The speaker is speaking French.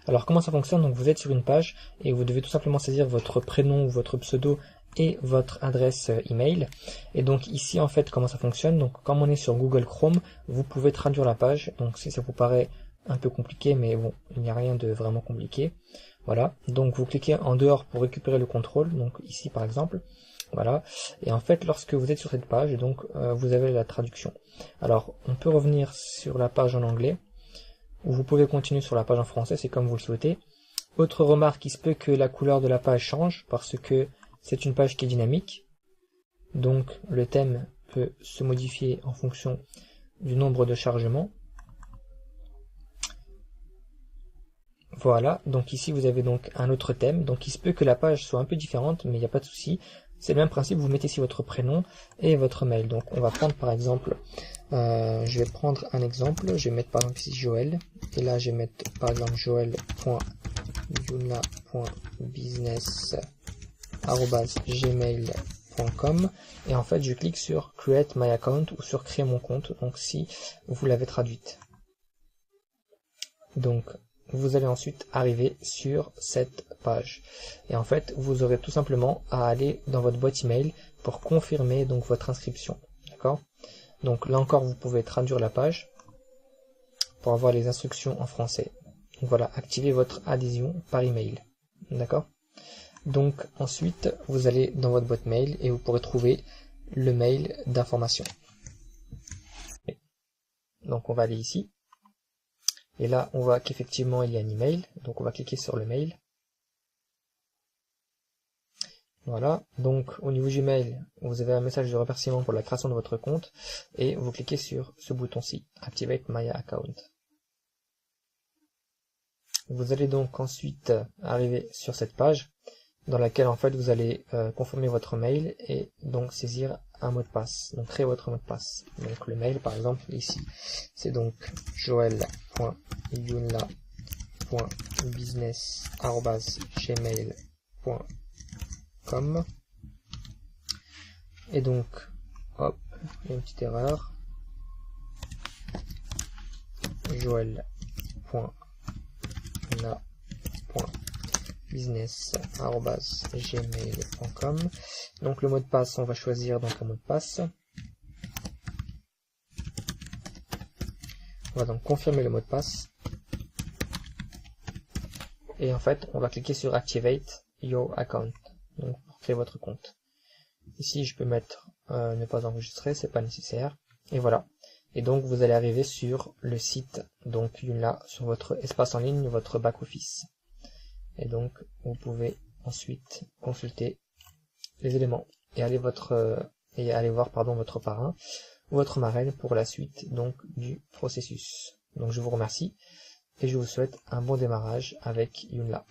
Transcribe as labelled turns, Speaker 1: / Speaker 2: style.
Speaker 1: Alors comment ça fonctionne? Donc vous êtes sur une page et vous devez tout simplement saisir votre prénom ou votre pseudo et votre adresse email. Et donc ici en fait comment ça fonctionne, donc comme on est sur Google Chrome, vous pouvez traduire la page. Donc si ça vous paraît un peu compliqué, mais bon, il n'y a rien de vraiment compliqué. Voilà, donc vous cliquez en dehors pour récupérer le contrôle, donc ici par exemple. Voilà, et en fait lorsque vous êtes sur cette page, donc vous avez la traduction. Alors on peut revenir sur la page en anglais, ou vous pouvez continuer sur la page en français, c'est comme vous le souhaitez. Autre remarque, il se peut que la couleur de la page change, parce que c'est une page qui est dynamique, donc le thème peut se modifier en fonction du nombre de chargements. Voilà, donc ici vous avez donc un autre thème, donc il se peut que la page soit un peu différente, mais il n'y a pas de souci. C'est le même principe, vous mettez ici votre prénom et votre mail. Donc on va prendre par exemple, je vais prendre un exemple, je vais mettre par exemple ici Joël, et là je vais mettre par exemple joël.yuna.business@gmail.com, et en fait je clique sur Create My Account ou sur Créer mon compte, donc si vous l'avez traduite. Donc vous allez ensuite arriver sur cette page. Et en fait, vous aurez tout simplement à aller dans votre boîte email pour confirmer donc votre inscription. D'accord? Donc là encore, vous pouvez traduire la page pour avoir les instructions en français. Donc voilà, activez votre adhésion par email. D'accord? Donc ensuite, vous allez dans votre boîte mail et vous pourrez trouver le mail d'information. Donc on va aller ici. Et là, on voit qu'effectivement, il y a un email. Donc, on va cliquer sur le mail. Voilà. Donc, au niveau du mail, vous avez un message de remerciement pour la création de votre compte. Et vous cliquez sur ce bouton-ci, Activate My Account. Vous allez donc ensuite arriver sur cette page dans laquelle, en fait, vous allez confirmer votre mail et donc saisir un mot de passe. Donc, créer votre mot de passe. Donc, le mail, par exemple, ici, c'est donc joël.yuna.business@gmail.com. Et donc, hop, il y a une petite erreur. joël.yuna.business@gmail.com. Donc le mot de passe, on va choisir donc un mot de passe. On va donc confirmer le mot de passe. Et en fait, on va cliquer sur Activate Your Account, donc pour créer votre compte. Ici, je peux mettre ne pas enregistrer, c'est pas nécessaire. Et voilà. Et donc, vous allez arriver sur le site, donc Joomla, sur votre espace en ligne, votre back-office. Et donc, vous pouvez ensuite consulter les éléments et aller voir votre parrain ou votre marraine pour la suite donc du processus. Donc, je vous remercie et je vous souhaite un bon démarrage avec Joomla.